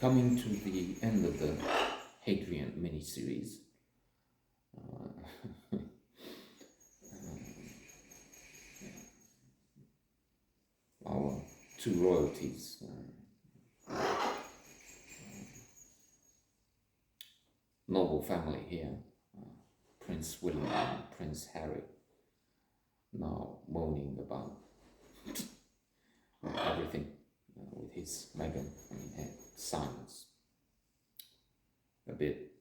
coming to the end of the Hadrian mini-series. Our two royalties, noble family here, Prince William and Prince Harry, now moaning about everything with his Meghan, sons. A bit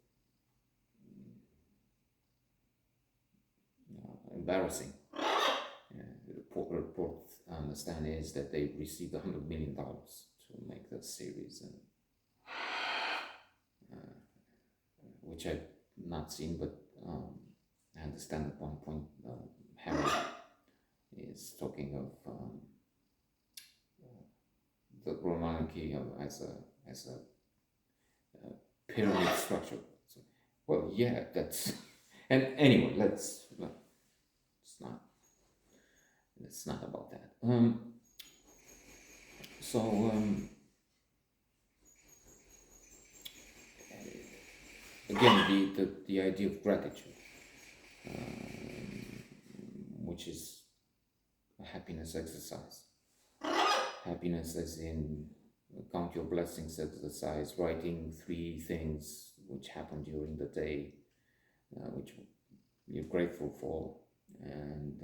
embarrassing. The report I understand is that they received $100 million to make the series, and which I've not seen, but I understand at one point Harry is talking of the monarchy as a pyramid structure. So, well, yeah, that's. And anyway, it's not about that. Again, the idea of gratitude, which is a happiness exercise. Happiness as in count your blessings exercise, writing 3 things which happened during the day, which you're grateful for, and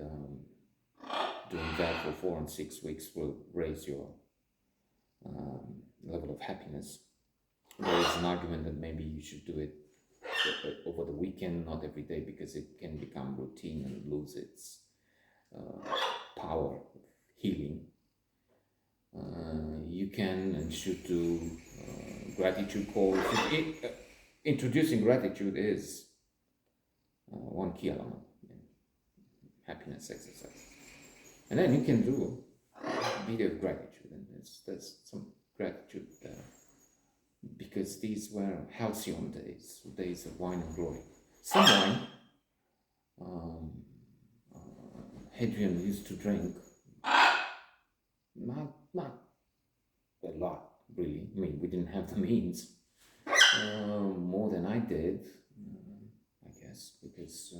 doing that for 4 and 6 weeks will raise your level of happiness. There is an argument that maybe you should do it over the weekend, not every day, because it can become routine and lose its power of healing. You can and should do gratitude calls. Introducing gratitude is one key element in happiness exercise. And then you can do a bit of gratitude, and there's some gratitude there, because these were halcyon days, days of wine and glory. Some wine Hadrian used to drink, not a lot, really. I mean, we didn't have the means, more than I did, I guess, because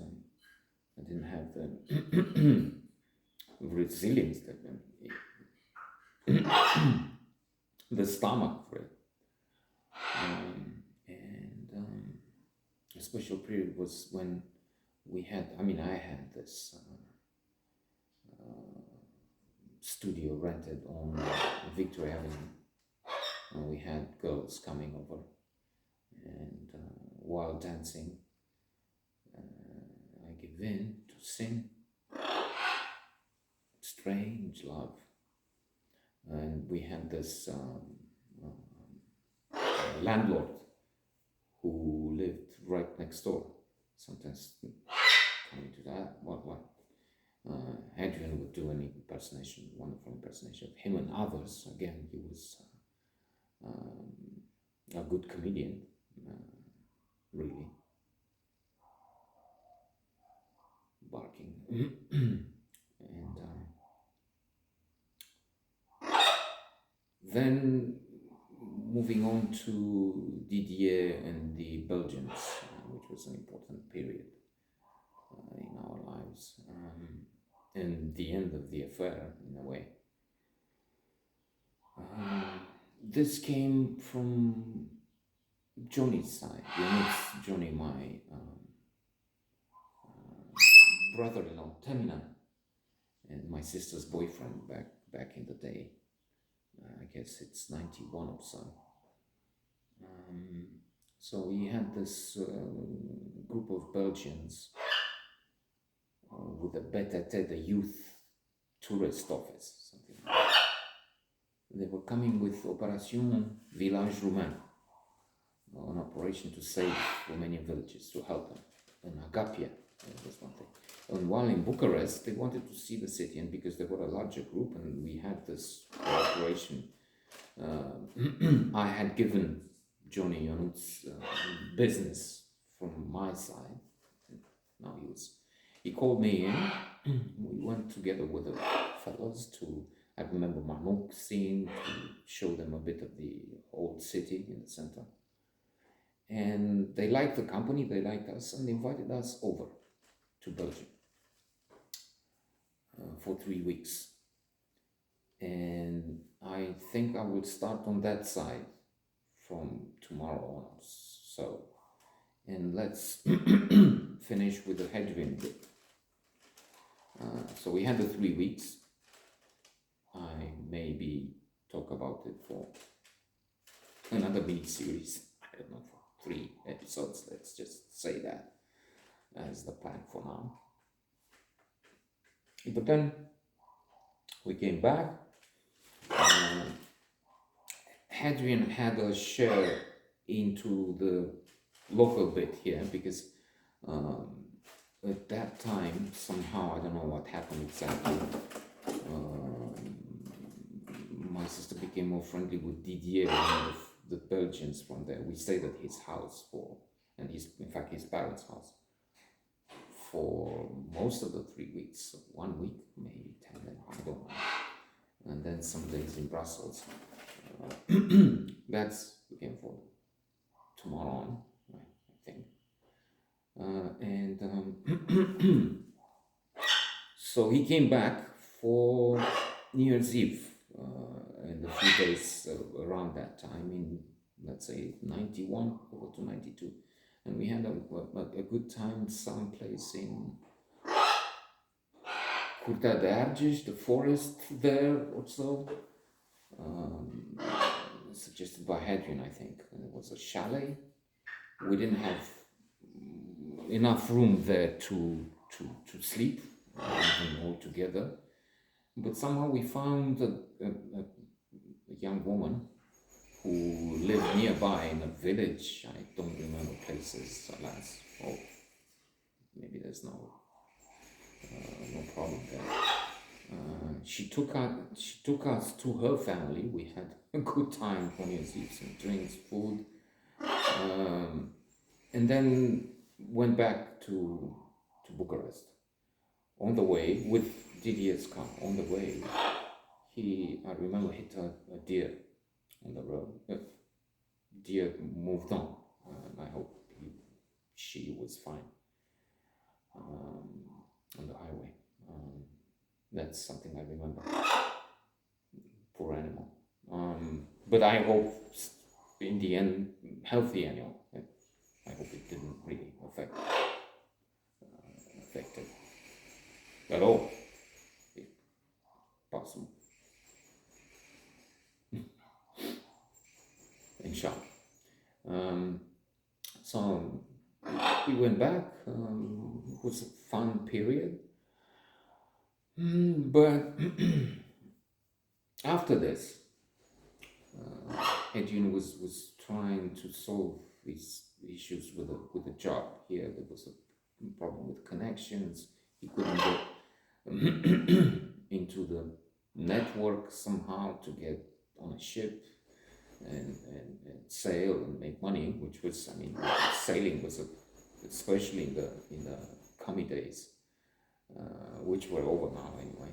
I didn't have the resilience, the stomach for it. And a special period was when I had this studio rented on Victoria Avenue, and we had girls coming over, and while dancing, I give in to sing Strange Love. And we had this landlord who lived right next door, sometimes coming to that, what Hadrian would do an impersonation, wonderful impersonation of him and others. Again, he was a good comedian, really. Barking. And then moving on to Didier and the Belgians, which was an important period in our lives, and the end of the affair, in a way. This came from Johnny's side. Johnny, my brother-in-law, Temina, and my sister's boyfriend back in the day. I guess it's 91 or so. So we had this group of Belgians with a BTT, the youth tourist office, something like that. They were coming with Operation Village Roumain, an operation to save Romanian villages, to help them. And Agapia was one thing. And while in Bucharest, they wanted to see the city, and because they were a larger group and we had this cooperation, I had given Johnny Ionuț's business from my side. Now he called me in. We went together with the fellows to I remember Mamuk seeing to show them a bit of the old city in the center. And they liked the company, they liked us, and they invited us over to Belgium for 3 weeks. And I think I will start on that side from tomorrow on. So, and let's finish with the Hadrian bit. So we had the 3 weeks. I maybe talk about it for another mini series. I don't know, for 3 episodes. Let's just say that as the plan for now. But then we came back. Hadrian had a share into the local bit here because at that time, somehow, I don't know what happened exactly, my sister became more friendly with Didier, one of the Belgians from there. We stayed at his house and in fact his parents' house, for most of the 3 weeks. So 1 week, maybe 10 days, I don't know. And then some days in Brussels. That's again for tomorrow on, I think. So he came back for New Year's Eve, and a few days around that time, in, let's say, 91 over to 92. And we had a good time someplace in Curtea de Argeș, the forest there or so, suggested by Hadrian, I think. And it was a chalet. We didn't have enough room there to sleep, even all together. But somehow we found a young woman who lived nearby in a village. I don't remember places, alas. Oh, maybe there's no problem there. She took us to her family. We had a good time for New Year's Eve, some drinks, food, and then went back to Bucharest. On the way, with Didier's car, on the way, I remember, hit a deer on the road. Deer moved on, and I hope she was fine on the highway. That's something I remember. Poor animal. But I hope, in the end, healthy animal. I hope it didn't really affect it at all, if possible. Inshallah. So we went back. It was a fun period. But after this, Hadrian was trying to solve these issues with the job here. There was a problem with connections. He couldn't get into the network somehow to get on a ship and sail and make money, which was, I mean, sailing was especially in the commie days, which were over now anyway,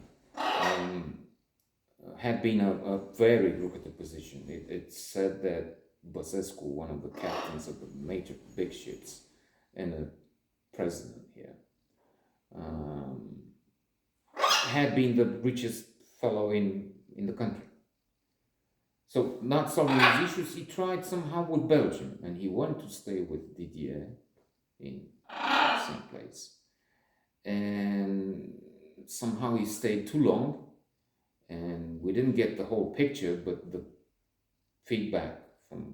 had been a very lucrative position. It's said that Băsescu, one of the captains of the major big ships and the president here, had been the richest fellow in the country. So, not solving his issues, he tried somehow with Belgium, and he wanted to stay with Didier in the same place. And somehow he stayed too long, and we didn't get the whole picture, but the feedback from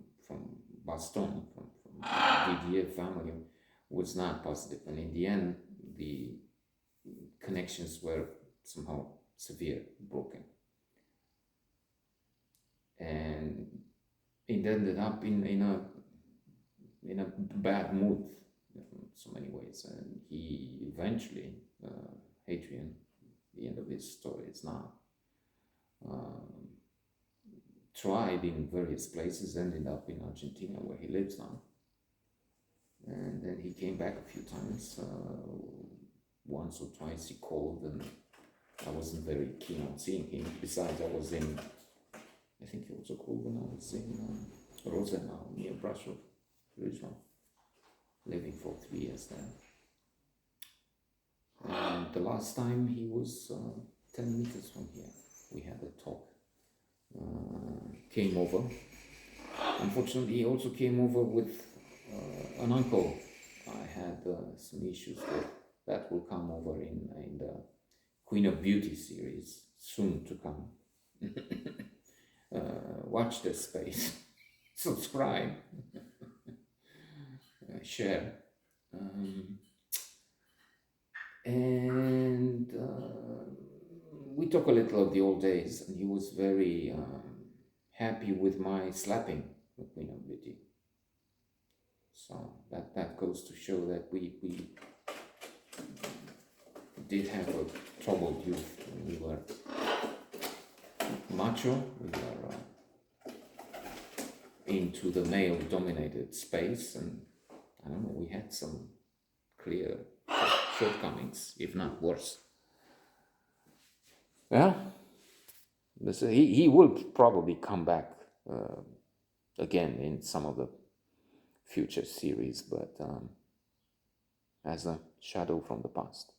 Baston, from Didier family, was not positive. And in the end, the connections were somehow severe, broken. And it ended up in a bad mood in so many ways. And he eventually, Hadrian, the end of his story is now, tried in various places, ended up in Argentina where he lives now. And then he came back a few times. Once or twice he called and I wasn't very keen on seeing him. Besides, I was in, I think it was called when I was in Rosenau, near Brussels, Jerusalem, living for 3 years there. And the last time he was 10 meters from here. We had a talk. Came over. Unfortunately, he also came over with an uncle I had some issues with. That will come over in the Queen of Beauty series, soon to come. Watch this space, subscribe, share. And we talk a little of the old days, and he was very happy with my slapping the Queen of Beauty. So that goes to show that we did have a troubled youth. We were macho, we were into the male-dominated space, and I don't know, we had some clear shortcomings, if not worse. Well, he will probably come back again in some of the future series, but as a shadow from the past.